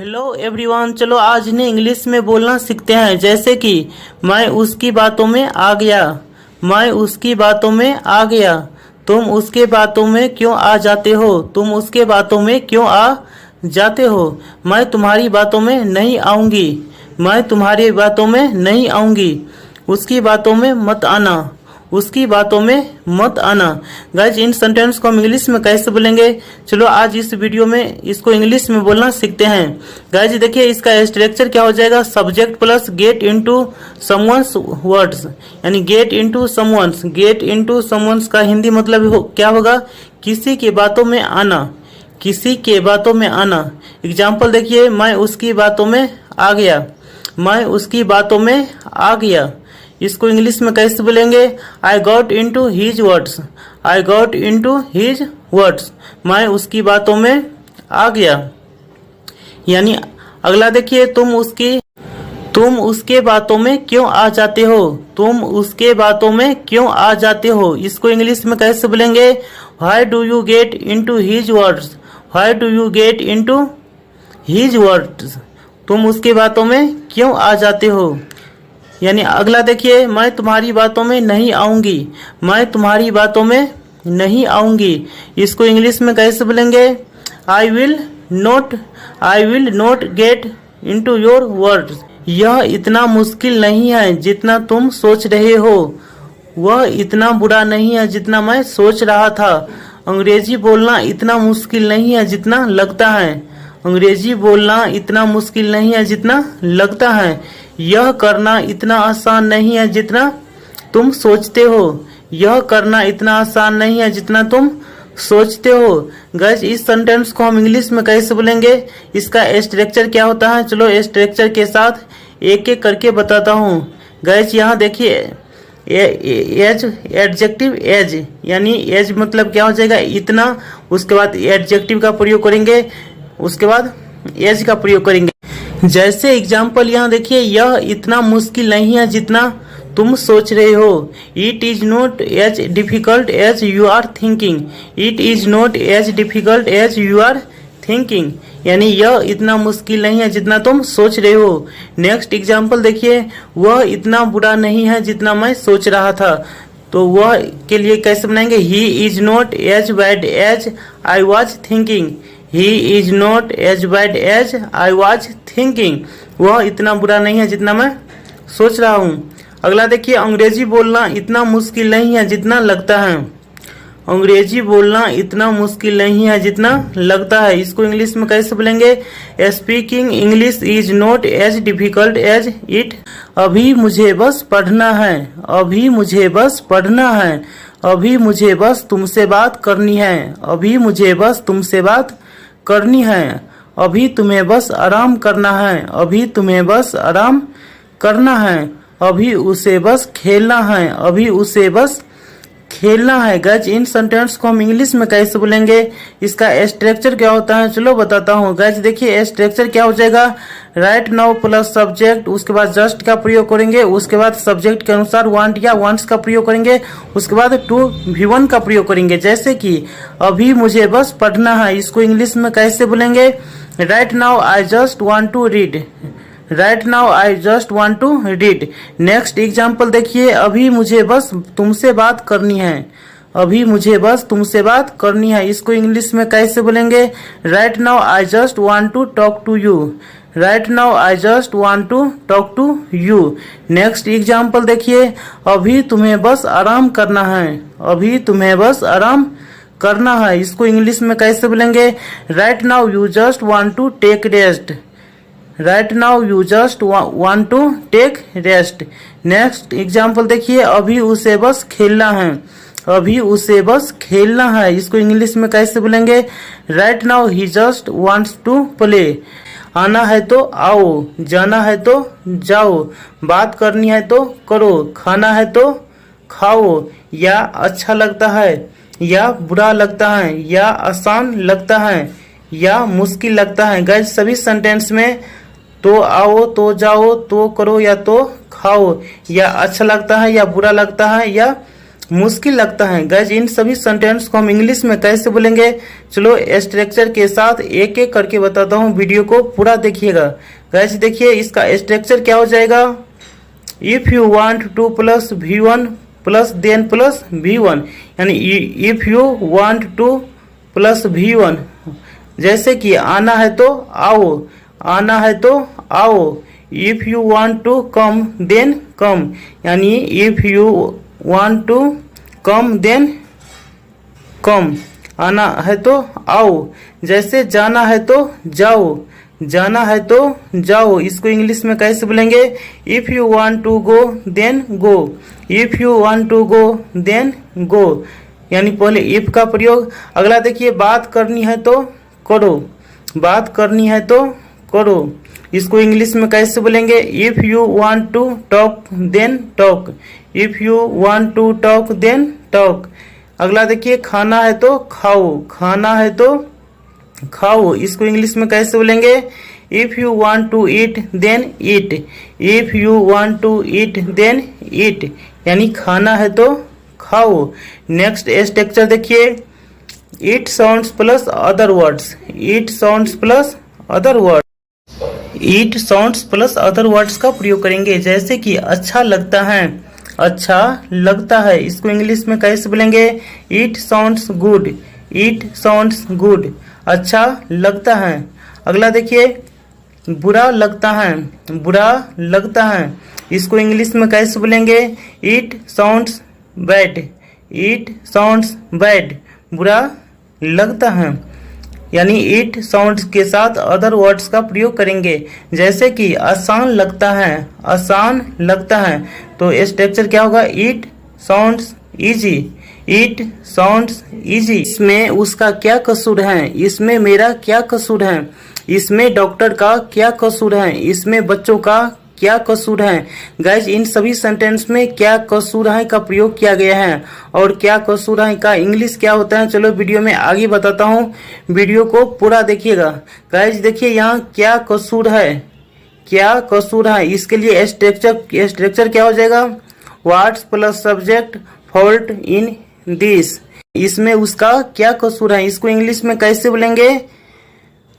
Hello everyone, चलो आज ने इंग्लिश में बोलना सीखते हैं। जैसे कि मैं उसकी बातों में आ गया, मैं उसकी बातों में आ गया। तुम उसके बातों में क्यों आ जाते हो, तुम उसके बातों में क्यों आ जाते हो। मैं तुम्हारी बातों में नहीं आऊंगी, मैं तुम्हारी बातों में नहीं आऊंगी। उसकी बातों में मत आना, उसकी बातों में मत आना। गाइज, इन सेंटेंस को हम इंग्लिश में कैसे बोलेंगे, चलो आज इस वीडियो में इसको इंग्लिश में बोलना सीखते हैं। गाइज देखिए, इसका स्ट्रक्चर क्या हो जाएगा, subject plus get into someone's words, यानी get into someone's. Get into someone's का हिंदी मतलब क्या होगा, किसी की बातों में आना, किसी के बातों में आना। एग्जाम्पल देखिए, मैं उसकी बातों में आ गया, मैं उसकी बातों में आ गया। इसको इंग्लिश में कैसे बोलेंगे, I got into his words, I got into his words. मैं उसकी बातों में आ गया। यानी अगला देखिए, तुम उसके बातों में क्यों आ जाते हो, तुम उसके बातों में क्यों आ जाते हो। इसको इंग्लिश में कैसे बोलेंगे, why do you get into his words, why do you get into his words. तुम उसके बातों में क्यों आ जाते हो। यानी अगला देखिए, मैं तुम्हारी बातों में नहीं आऊंगी, मैं तुम्हारी बातों में नहीं आऊंगी। इसको इंग्लिश में कैसे बोलेंगे, I will not get into your words. यह इतना मुश्किल नहीं है जितना तुम सोच रहे हो, वह इतना बुरा नहीं है जितना मैं सोच रहा था। अंग्रेजी बोलना इतना मुश्किल नहीं है जितना लगता है, अंग्रेजी बोलना इतना मुश्किल नहीं है जितना लगता है। यह करना इतना आसान नहीं है जितना तुम सोचते हो, यह करना इतना आसान नहीं है जितना तुम सोचते हो। गाइस, इस सेंटेंस को हम इंग्लिश में कैसे बोलेंगे, इसका स्ट्रक्चर क्या होता है, चलो स्ट्रक्चर के साथ एक एक करके बताता हूँ। गाइस यहाँ देखिए, एज एडजेक्टिव एज, यानी एज मतलब क्या हो जाएगा, इतना। उसके बाद एडजेक्टिव का प्रयोग करेंगे, उसके बाद एज का प्रयोग करेंगे। जैसे एग्जाम्पल यहाँ देखिए, यह इतना मुश्किल नहीं है जितना तुम सोच रहे हो। It is not as difficult as you are thinking, it is not as difficult as you are thinking. यानी यह इतना मुश्किल नहीं है जितना तुम सोच रहे हो। नेक्स्ट एग्जाम्पल देखिए, वह इतना बुरा नहीं है जितना मैं सोच रहा था। तो वह के लिए कैसे बनाएंगे, he is not as bad as I was thinking, he is not as bad as I was thinking. वह इतना बुरा नहीं है जितना मैं सोच रहा हूँ। अगला देखिए, अंग्रेजी बोलना इतना मुश्किल नहीं है जितना लगता है, अंग्रेजी बोलना इतना मुश्किल नहीं है जितना लगता है। इसको इंग्लिश में कैसे बोलेंगे, speaking English is not as difficult as it. अभी मुझे बस पढ़ना है, अभी मुझे बस पढ़ना है, अभी मुझे बस तुमसे बात करनी है, अभी मुझे बस तुमसे बात करनी है। अभी तुम्हें बस आराम करना है, अभी तुम्हें बस आराम करना है। अभी उसे बस खेलना है, अभी उसे बस खेलना है। गाइज, इन सेंटेंस को हम इंग्लिश में कैसे बोलेंगे, इसका स्ट्रक्चर क्या होता है, चलो बताता हूँ। गाइज देखिए, स्ट्रक्चर क्या हो जाएगा, राइट नाउ प्लस सब्जेक्ट, उसके बाद जस्ट का प्रयोग करेंगे, उसके बाद सब्जेक्ट के अनुसार वांट या वांट्स का प्रयोग करेंगे, उसके बाद टू V1 का प्रयोग करेंगे। जैसे कि अभी मुझे बस पढ़ना है, इसको इंग्लिश में कैसे बोलेंगे, right now I just want to read, right now I just want to read. Next example देखिए, अभी मुझे बस तुमसे बात करनी है, अभी मुझे बस तुमसे बात करनी है। इसको इंग्लिश में कैसे बोलेंगे, right now I just want to talk to you, right now I just want to talk to you. Next example देखिए, अभी तुम्हें बस आराम करना है, अभी तुम्हें बस आराम करना है। इसको इंग्लिश में कैसे बोलेंगे, right now you just want to take rest, right now you just want to take rest. Next example देखिए, अभी उसे बस खेलना है, अभी उसे बस खेलना है। इसको इंग्लिश में कैसे बोलेंगे, right now he just wants to play. आना है तो आओ, जाना है तो जाओ, बात करनी है तो करो, खाना है तो खाओ। या अच्छा लगता है, या बुरा लगता है, या आसान लगता है, या मुश्किल लगता है। गाइज, सभी सेंटेंस में तो आओ, तो जाओ, तो करो या तो खाओ, या अच्छा लगता है या बुरा लगता है या मुश्किल लगता है। गाइज इन सभी सेंटेंस को हम इंग्लिश में कैसे बोलेंगे, चलो स्ट्रक्चर के साथ एक एक करके बताता हूँ, वीडियो को पूरा देखिएगा। गाइज देखिए इसका स्ट्रक्चर क्या हो जाएगा, if you want to plus V1 plus then plus V1, यानी if you want to plus V1, जैसे कि आना है तो आओ, आना है तो आओ। If you want to come then come, यानी if you want to come then come, आना है तो आओ। जैसे जाना है तो जाओ, जाना है तो जाओ। इसको इंग्लिश में कैसे बोलेंगे, if you want to go then go, if you want to go then go, यानी पहले इफ का प्रयोग। अगला देखिए बात करनी है तो करो, बात करनी है तो करो। इसको इंग्लिश में कैसे बोलेंगे, if you want to talk then talk, if you want to talk then talk. अगला देखिए खाना है तो खाओ, खाना है तो खाओ। इसको इंग्लिश में कैसे बोलेंगे, if you want to eat then eat, if you want to eat then eat, यानी खाना है तो खाओ। नेक्स्ट स्ट्रक्चर देखिए, it sounds plus other words, it sounds plus other words, it sounds plus other words का प्रयोग करेंगे। जैसे कि अच्छा लगता है, अच्छा लगता है। इसको इंग्लिश में कैसे बोलेंगे, it sounds good, it sounds good, अच्छा लगता है। अगला देखिए बुरा लगता है, बुरा लगता है। इसको इंग्लिश में कैसे बोलेंगे, it sounds bad, it sounds bad, बुरा लगता है। यानी इट साउंड्स के साथ अदर वर्ड्स का प्रयोग करेंगे। जैसे कि आसान लगता है, आसान लगता है, तो स्ट्रक्चर क्या होगा, it sounds easy, it sounds easy. इसमें उसका क्या कसूर है, इसमें मेरा क्या कसूर है, इसमें डॉक्टर का क्या कसूर है, इसमें बच्चों का क्या कसूर है। गाइज इन सभी सेंटेंस में क्या कसूर है का प्रयोग किया गया है, और क्या कसूर है का इंग्लिश क्या होता है, चलो वीडियो में आगे बताता हूँ, वीडियो को पूरा देखिएगा। गाइज देखिए यहाँ क्या कसूर है, क्या कसूर है। इसके लिए स्ट्रक्चर क्या हो जाएगा, what's plus subject fault in this, इसमें उसका क्या कसूर है। इसको इंग्लिश में कैसे बोलेंगे,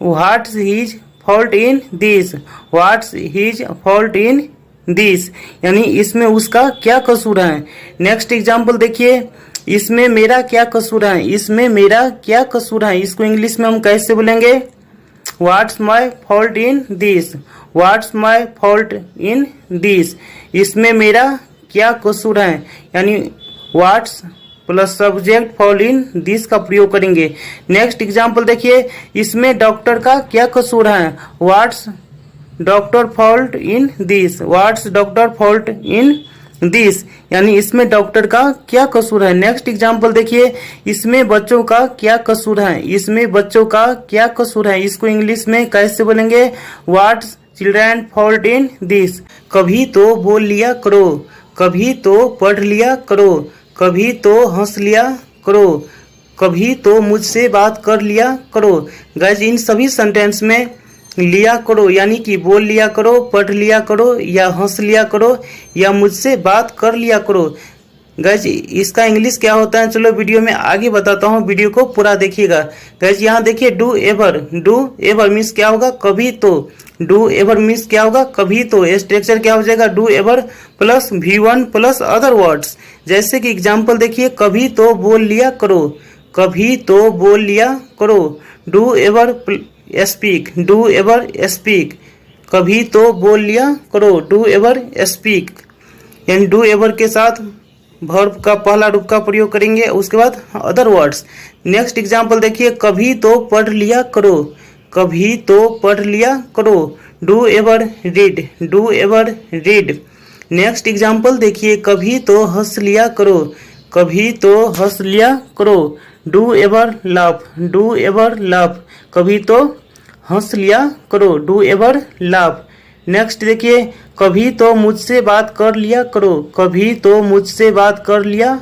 what's his fault in this, what's his fault in this, यानी इसमें उसका क्या कसूर है। नेक्स्ट एग्जाम्पल देखिए, इसमें मेरा क्या कसूर है, इसमें मेरा क्या कसूर है। इसको इंग्लिश में हम कैसे बोलेंगे, what's my fault in this, what's my fault in this, इसमें मेरा क्या कसूर है, यानी what's plus subject fault in this का प्रयोग करेंगे। नेक्स्ट एग्जाम्पल देखिए, इसमें डॉक्टर का क्या कसूर है, what's doctor fault in this, what's doctor fault in this, यानी इसमें डॉक्टर का क्या कसूर है। नेक्स्ट एग्जाम्पल देखिए, इसमें बच्चों का क्या कसूर है, इसमें बच्चों का क्या कसूर है। इसको इंग्लिश में कैसे बोलेंगे, what's children fault in this. कभी तो बोल लिया करो, कभी तो पढ़ लिया करो, कभी तो हंस लिया करो, कभी तो मुझसे बात कर लिया करो। गाइज इन सभी सेंटेंस में लिया करो यानी कि बोल लिया करो, पढ़ लिया करो, या हंस लिया करो, या मुझसे बात कर लिया करो। गाइज इसका इंग्लिश क्या होता है, चलो वीडियो में आगे बताता हूँ, वीडियो को पूरा देखिएगा। गाइज यहाँ देखिए, डू एवर मीन्स क्या होगा, कभी तो, डू एवर मीन्स क्या होगा, कभी तो। स्ट्रक्चर क्या हो जाएगा, do ever plus V1 plus other words. जैसे कि एग्जाम्पल देखिए, कभी तो बोल लिया करो, कभी तो बोल लिया करो, do ever speak, do ever speak, कभी तो बोल लिया करो, डू एवर स्पीक, यानी डू एवर के साथ वर्ब का पहला रूप का प्रयोग करेंगे, उसके बाद अदर वर्ड्स। नेक्स्ट एग्जाम्पल देखिए, कभी तो पढ़ लिया करो, कभी तो पढ़ लिया करो, do ever read, do ever read. Next example देखिए, कभी तो हंस लिया करो, कभी तो हंस लिया करो, do ever laugh, do ever laugh, कभी तो हंस लिया करो, डू एवर लाफ। नेक्स्ट देखिए, कभी तो मुझसे बात कर लिया करो, कभी तो मुझसे बात कर लिया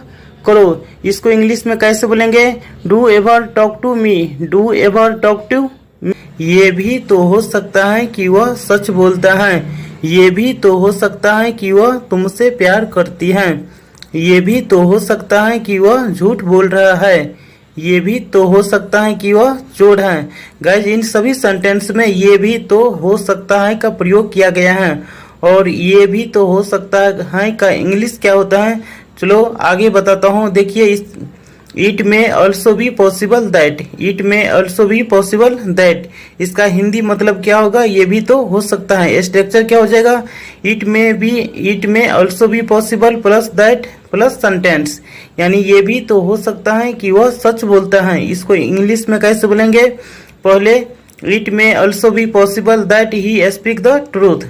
करो। इसको इंग्लिश में कैसे बोलेंगे, do ever talk to me, do ever talk to me. ये भी तो हो सकता है कि वह सच बोलता है, ये भी तो हो सकता है कि वह तुमसे प्यार करती है। ये भी तो हो सकता है कि वह झूठ बोल रहा है। ये भी तो हो सकता है कि वह चोर है। गाइज इन सभी सेंटेंस में ये भी तो हो सकता है का प्रयोग किया गया है। और ये भी तो हो सकता है का इंग्लिश क्या होता है, चलो आगे बताता हूँ। देखिए इस it may also be possible that, it may also be possible that, इसका हिंदी मतलब क्या होगा, ये भी तो हो सकता है। स्ट्रक्चर क्या हो जाएगा, it may also be possible plus that plus sentence, यानी ये भी तो हो सकता है कि वह सच बोलता है। इसको इंग्लिश में कैसे बोलेंगे, पहले it may also be possible that he speak the truth,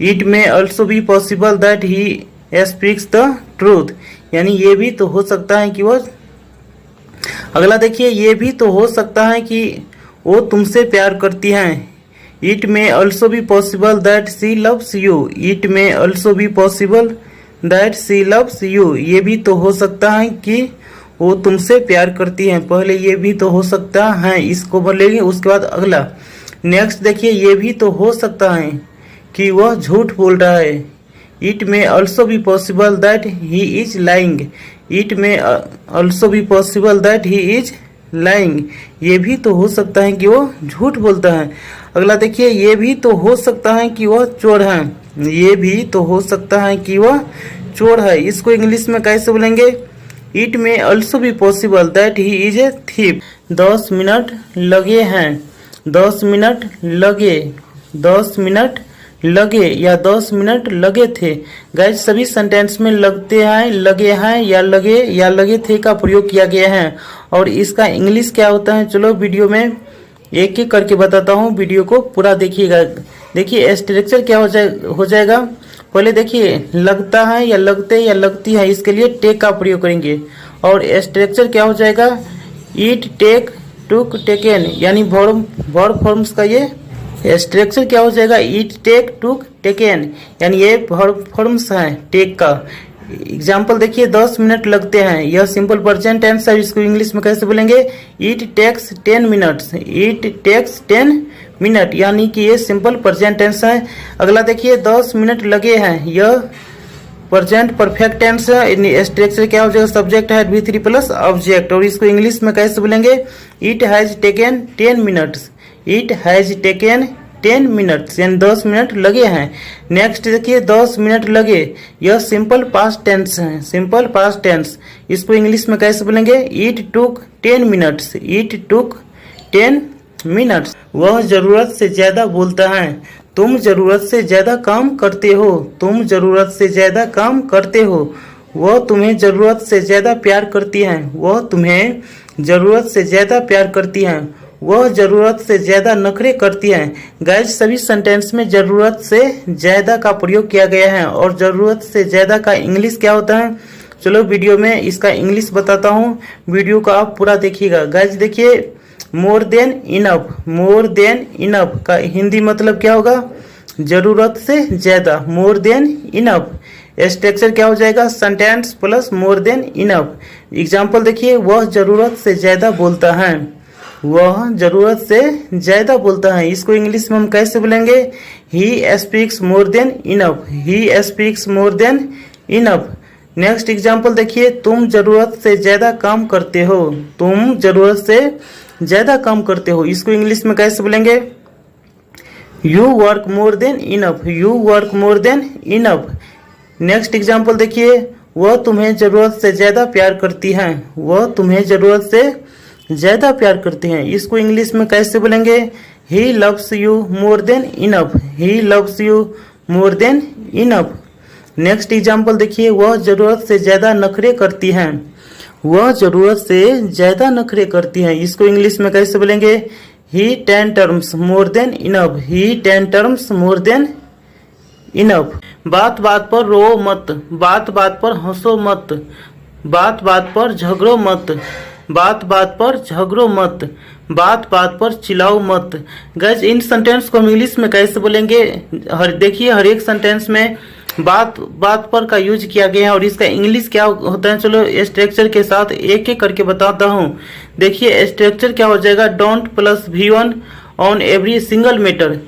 it may also be possible that he speaks the truth, यानी ये भी तो हो सकता है कि वह। अगला देखिए, ये भी तो हो सकता है कि वो तुमसे प्यार करती हैं। It may also be possible that she loves you, it may also be possible that she loves you, ये भी तो हो सकता है कि वो तुमसे प्यार करती हैं। पहले ये भी तो हो सकता है इसको बोलेंगे, उसके बाद अगला नेक्स्ट देखिए, ये भी तो हो सकता है कि वह झूठ बोल रहा है। It may also be possible that he is lying, it may also be possible that he is lying, ये भी तो हो सकता है कि वो झूठ बोलता है। अगला देखिए, ये भी तो हो सकता है कि वह चोर है, ये भी तो हो सकता है कि वह चोर है। इसको इंग्लिश में कैसे बोलेंगे, it may also be possible that he is a thief. 10 minute लगे हैं, 10 मिनट लगे, 10 मिनट लगे या 10 मिनट लगे थे। गाइज सभी सेंटेंस में लगते हैं, लगे हैं या लगे थे का प्रयोग किया गया है। और इसका इंग्लिश क्या होता है, चलो वीडियो में एक एक करके बताता हूँ, वीडियो को पूरा देखिएगा। देखिए स्ट्रक्चर क्या हो जाएगा, पहले देखिए लगता है या लगते या लगती है, इसके लिए टेक का प्रयोग करेंगे। और स्ट्रक्चर क्या हो जाएगा, ईट टेक टुक टेकन, यानी वर्ब फॉर्म्स का ये स्ट्रक्चर क्या हो जाएगा, ईट टेक टुक टेकन, यानी ये वर्ब फॉर्म्स है टेक का। एग्जाम्पल देखिए, 10 मिनट लगते हैं, यह सिंपल प्रेजेंट टेंस है। इसको इंग्लिश में कैसे बोलेंगे, it takes 10 minutes, it takes 10 minute, यानी कि ये सिंपल प्रेजेंट टेंस है। अगला देखिए, 10 मिनट लगे हैं, यह प्रेजेंट परफेक्ट टेंस है। स्ट्रक्चर क्या हो जाएगा, सब्जेक्ट है V3 प्लस ऑब्जेक्ट। और इसको इंग्लिश में कैसे बोलेंगे, it has taken 10 minutes, it has taken 10 minutes, यानी 10 मिनट लगे हैं। नेक्स्ट देखिए, 10 मिनट लगे, यह सिंपल पास्ट टेंस है, सिंपल पास्ट टेंस। इसको इंग्लिश में कैसे बोलेंगे, it took 10 minutes, it took 10 minutes. वह जरूरत से ज्यादा बोलता है, तुम जरूरत से ज्यादा काम करते हो, तुम जरूरत से ज्यादा काम करते हो। वह तुम्हें जरूरत से ज्यादा प्यार करती है, वह तुम्हें जरूरत से ज्यादा प्यार करती है। वह जरूरत से ज्यादा नखरे करती है। गाइस सभी सेंटेंस में जरूरत से ज्यादा का प्रयोग किया गया है। और जरूरत से ज्यादा का इंग्लिश क्या होता है, चलो वीडियो में इसका इंग्लिश बताता हूँ, वीडियो को आप पूरा देखिएगा। गाइस देखिए, more than enough, more than enough का हिंदी मतलब क्या होगा, जरूरत से ज्यादा, मोर देन इनफ। स्ट्रक्चर क्या हो जाएगा, sentence plus more than enough. Example देखिए, वह जरूरत से ज्यादा बोलता है, वह जरूरत से ज्यादा बोलता है। इसको इंग्लिश में हम कैसे बोलेंगे, he speaks more than enough, he speaks more than enough. Next example देखिए, तुम जरूरत से ज्यादा काम करते हो, तुम जरूरत से ज्यादा काम करते हो। इसको इंग्लिश में कैसे बोलेंगे, you work more than enough, you work more than enough. Next example देखिए, वह तुम्हें जरूरत से ज्यादा प्यार करती है, वह तुम्हें जरूरत से ज्यादा प्यार करती हैं। इसको इंग्लिश में कैसे बोलेंगे, he loves you more than enough, he loves you more than enough. Next example देखिए, वह जरूरत से ज्यादा नखरे करती हैं, वह जरूरत से ज्यादा नखरे करती हैं। इसको इंग्लिश में कैसे बोलेंगे, ही 10 टर्म्स मोर देन इनफ, ही 10 टर्म्स मोर देन इनफ। बात बात पर रो मत, बात बात पर हंसो मत, बात बात पर झगड़ो मत, बात बात पर झगड़ो मत, बात बात पर चिल्लाओ मत। गाइस इन सेंटेंस को हम इंग्लिश में कैसे बोलेंगे, देखिए हर एक सेंटेंस में बात बात पर का यूज किया गया है। और इसका इंग्लिश क्या होता है, चलो स्ट्रक्चर के साथ एक एक करके बताता हूँ। देखिए स्ट्रक्चर क्या हो जाएगा, don't plus V1 on every single matter,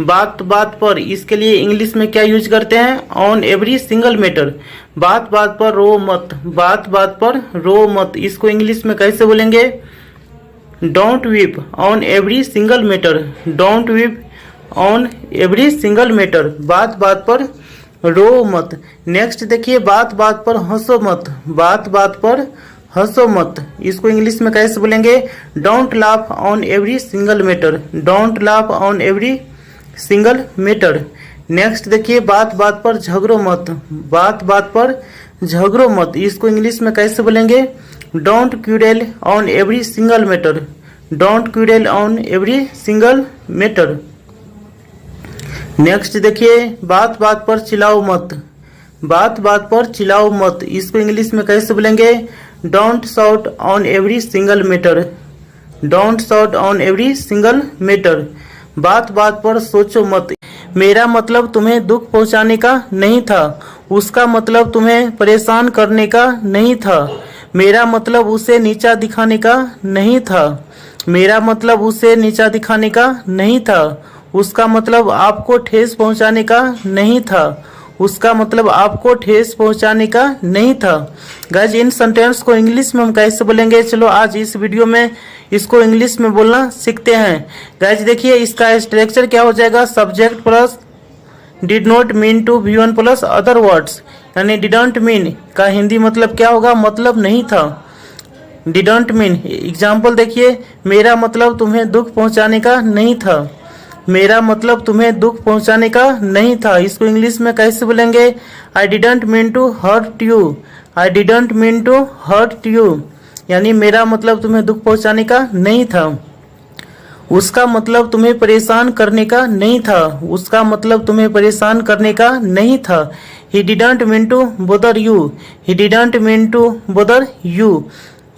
बात बात पर, इसके लिए इंग्लिश में क्या यूज करते हैं? On every single matter. बात बात पर रो मत, बात बात पर रो मत, इसको इंग्लिश में कैसे बोलेंगे? Don't weep on every single matter, don't weep on every single matter, बात बात पर रो मत। नेक्स्ट देखिए, बात बात पर हंसो मत, बात बात पर हंसो मत, इसको इंग्लिश में कैसे बोलेंगे? Don't laugh on every single matter, don't laugh on every single matter. Next देखिए, बात बात पर झगड़ो मत, बात बात पर झगड़ो मत, इसको इंग्लिश में कैसे बोलेंगे? Don't quarrel on every single matter, don't quarrel on every single matter. Next देखिए, बात बात पर चिल्लाओ मत, बात बात पर चिल्लाओ मत, इसको इंग्लिश में कैसे बोलेंगे? Don't shout on every single matter, don't shout on every single matter. बात बात पर सोचो मत, मेरा मतलब तुम्हें दुख पहुंचाने का नहीं था, उसका मतलब तुम्हें परेशान करने का नहीं था, मेरा मतलब उसे नीचा दिखाने का नहीं था, मेरा मतलब उसे नीचा दिखाने का नहीं था, उसका मतलब आपको ठेस पहुंचाने का नहीं था, उसका मतलब आपको ठेस पहुंचाने का नहीं था। गाइज इन सेंटेंस को इंग्लिश में हम कैसे बोलेंगे? चलो आज इस वीडियो में इसको इंग्लिश में बोलना सीखते हैं। गाइज देखिए, इसका स्ट्रक्चर क्या हो जाएगा? Subject plus did not mean to V1 plus other words, यानी डिडंट मीन का हिंदी मतलब क्या होगा? मतलब नहीं था, डिडंट मीन। एग्जाम्पल देखिए, मेरा मतलब तुम्हें दुख पहुंचाने का नहीं था, मेरा मतलब तुम्हें दुख पहुंचाने का नहीं था, इसको इंग्लिश में कैसे बोलेंगे? I didn't mean to hurt you, I didn't mean to hurt you, यानी मेरा मतलब तुम्हें दुख पहुंचाने का नहीं था, उसका मतलब तुम्हें परेशान करने का नहीं था, उसका मतलब तुम्हें परेशान करने का नहीं था। He didn't mean to bother you, he didn't mean to bother you,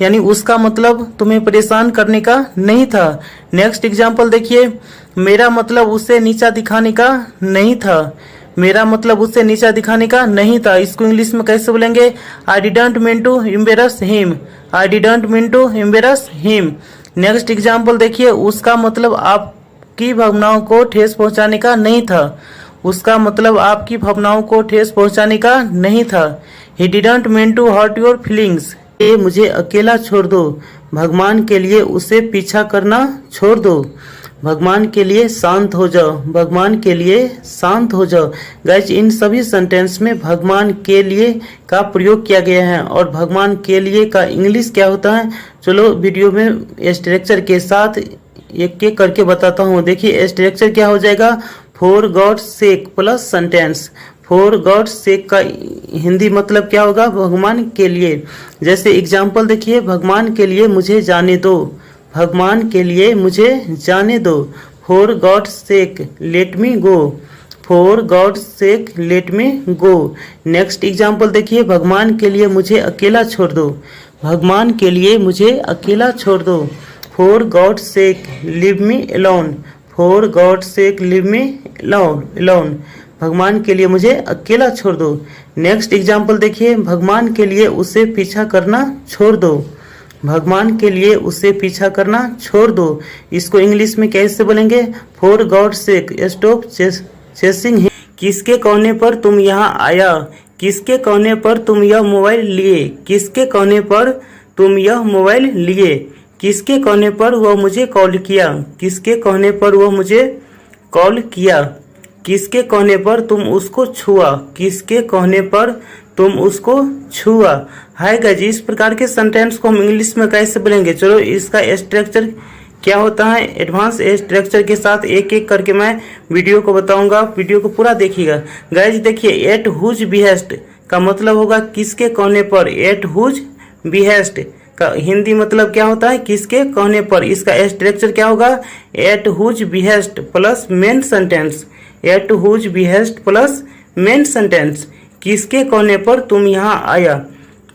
यानी उसका मतलब तुम्हें परेशान करने का नहीं था। नेक्स्ट एग्जाम्पल देखिए, मेरा मतलब उसे नीचा दिखाने का नहीं था, मेरा मतलब उसे नीचा दिखाने का नहीं था, इसको इंग्लिश में कैसे बोलेंगे? I didn't mean to embarrass him, I didn't mean to embarrass him. Next example देखिए, उसका मतलब आपकी भावनाओं को ठेस पहुंचाने का नहीं था, उसका मतलब आपकी भावनाओं को ठेस पहुंचाने का नहीं था। He didn't mean to hurt your feelings, ये मुझे अकेला छोड़ दो, भगवान के लिए उसे पीछा करना छोड़ दो, भगवान के लिए शांत हो जाओ, भगवान के लिए शांत हो जाओ। गाइज इन सभी सेंटेंस में भगवान के लिए का प्रयोग किया गया है, और भगवान के लिए का इंग्लिश क्या होता है? चलो वीडियो में स्ट्रक्चर के साथ एक एक करके बताता हूँ। देखिए स्ट्रक्चर क्या हो जाएगा? For God sake plus sentence, for God sake का हिंदी मतलब क्या होगा? भगवान के लिए। जैसे एग्जाम्पल देखिए, भगवान के लिए मुझे जाने दो, भगवान के लिए मुझे जाने दो। For God sec let me go, for God sec let me go. Next example देखिए, भगवान के लिए मुझे अकेला छोड़ दो, भगवान के लिए मुझे अकेला छोड़ दो। For God sec live me alone, for God sec live me alone, भगवान के लिए मुझे अकेला छोड़ दो। नेक्स्ट एग्जाम्पल देखिए, भगवान के लिए उसे पीछा करना छोड़ दो, भगवान के लिए उसे पीछा करना छोड़ दो, इसको इंग्लिश में कैसे बोलेंगे? For God sec stop chasing him. किसके कहने पर तुम यहाँ आया, किसके कहने पर तुम यह मोबाइल लिए, किसके कहने पर तुम यह मोबाइल लिए, किसके कहने पर वह मुझे कॉल किया, किसके कहने पर वह मुझे कॉल किया, किसके कहने पर तुम उसको छुआ, किसके कहने पर तुम उसको छुआ। हाय गाइस, इस प्रकार के सेंटेंस को हम इंग्लिश में कैसे बोलेंगे? चलो इसका स्ट्रक्चर क्या होता है एडवांस स्ट्रक्चर के साथ एक एक करके मैं वीडियो को बताऊंगा, वीडियो को पूरा देखिएगा। गाइस देखिए, एट हुज बिहेस्ट का मतलब होगा किसके कहने पर, एट हुज बिहेस्ट का हिंदी मतलब क्या होता है? किसके कहने पर। इसका स्ट्रक्चर क्या होगा? At whose behest plus main sentence, at whose behest plus main sentence. किसके कहने पर तुम यहाँ आया,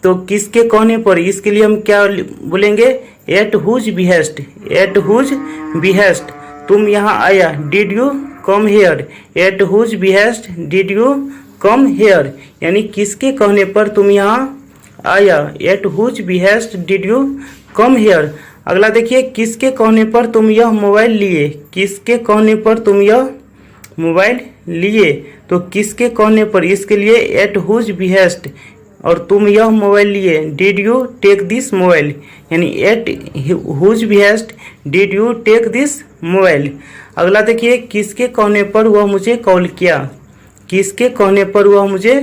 तो किसके कहने पर, इसके लिए हम क्या बोलेंगे? At whose behest, at whose behest तुम यहाँ आया। Did you come here, at whose behest did you come here, यानी किसके कहने पर तुम यहाँ आया, at whose behest did you come here. अगला देखिए, किसके कहने पर तुम यह मोबाइल लिए, किसके कहने पर तुम यह मोबाइल लिए, तो किसके कहने पर, इसके लिए एट हुज बिहेस्ट, और तुम यह मोबाइल लिए, did you take this mobile, यानी at whose behest did you take this mobile. अगला देखिए, किसके कहने पर वह मुझे कॉल किया, किसके कहने पर वह मुझे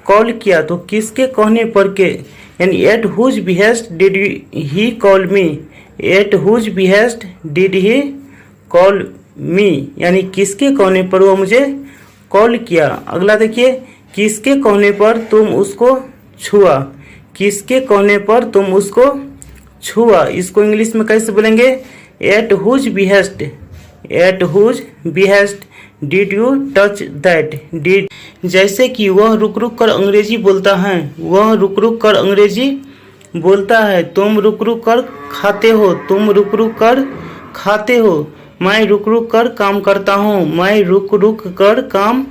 कॉल किया, तो किसके कहने पर के, यानी at whose behest did he call me, at whose behest did he call me, यानी किसके कहने पर वह मुझे कॉल किया। अगला देखिए, किसके कहने पर तुम उसको छुआ, किसके कहने पर तुम उसको छुआ, इसको इंग्लिश में कैसे बोलेंगे, at whose behest, at whose behest did you touch that, did, जैसे कि वह रुक रुक कर अंग्रेजी बोलता है, वह रुक रुक कर अंग्रेजी बोलता है, तुम रुक रुक कर खाते हो, तुम रुक रुक कर खाते हो, मैं रुक रुक कर काम करता हूँ, मैं रुक रुक कर काम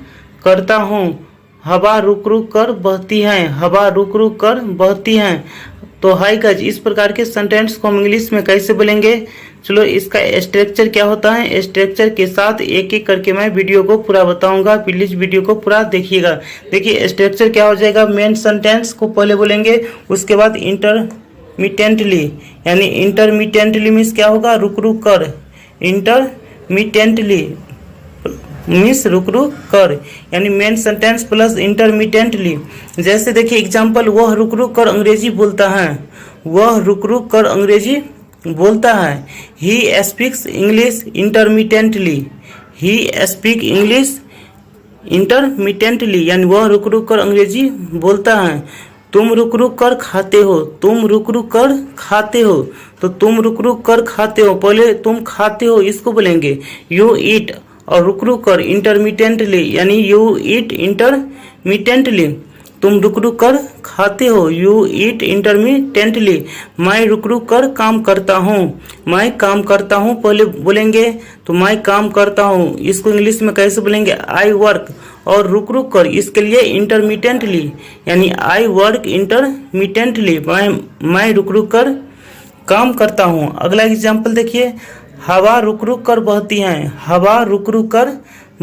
करता हूँ, हवा रुक रुक कर बहती है, हवा रुक रुक कर बहती है। तो हाय गाइस, इस प्रकार के सेंटेंस को हम इंग्लिश में कैसे बोलेंगे, चलो इसका स्ट्रक्चर क्या होता है, स्ट्रक्चर के साथ एक एक करके मैं वीडियो को पूरा बताऊंगा, प्लीज वीडियो को पूरा देखिएगा। देखिए स्ट्रक्चर क्या हो जाएगा, मेन सेंटेंस को पहले बोलेंगे, उसके बाद इंटरमिटेंटली, यानी इंटरमिटेंटली मीन्स क्या होगा, रुक रुक कर, इंटरमिटेंटली मीन्स रुक रुक कर, यानी मेन सेंटेंस प्लस इंटरमिटेंटली। जैसे देखिए एग्जांपल, वह रुक रुक कर अंग्रेजी बोलता है, वह रुक रुक कर अंग्रेजी बोलता है, he speaks English intermittently, he speak English intermittently, यानी वह रुक रुक कर अंग्रेजी बोलता है। तुम रुक रुक कर खाते हो, तुम रुक रुक कर खाते हो, तो तुम रुक रुक कर खाते हो, पहले तुम खाते हो इसको बोलेंगे यू ईट, और रुक रुक कर इंटरमिटेंटली, यानी यू ईट इंटरमिटेंटली, तुम रुक रुक कर खाते हो, यू ईट इंटरमिटेंटली, मैं रुक रुक कर काम करता हूँ, मैं काम करता हूँ पहले बोलेंगे, तो मैं काम करता हूँ इसको इंग्लिश में कैसे बोलेंगे, आई वर्क, और रुक रुक कर इसके लिए इंटरमिटेंटली, यानी आई वर्क इंटरमिटेंटली, मैं रुक रुक कर काम करता हूँ। अगला एग्जाम्पल देखिए, हवा रुक रुक कर बहती है, हवा रुक रुक कर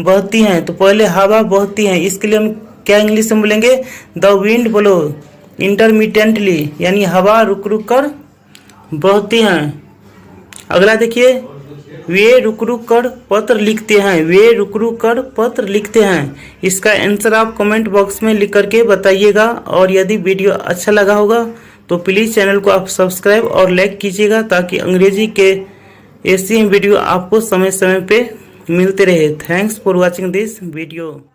बहती है, तो पहले हवा बहती है, इसके लिए हम क्या इंग्लिश में बोलेंगे, द विंड ब्लो इंटरमिटेंटली, यानी हवा रुक रुक कर बहती है। अगला देखिए, वे रुक रुक कर पत्र लिखते हैं, वे रुक रुक कर पत्र लिखते हैं, इसका आंसर आप कमेंट बॉक्स में लिख करके बताइएगा, और यदि वीडियो अच्छा लगा होगा तो प्लीज़ चैनल को आप सब्सक्राइब और लाइक कीजिएगा, ताकि अंग्रेजी के ऐसी वीडियो आपको समय समय पे मिलते रहे। Thanks for watching this video.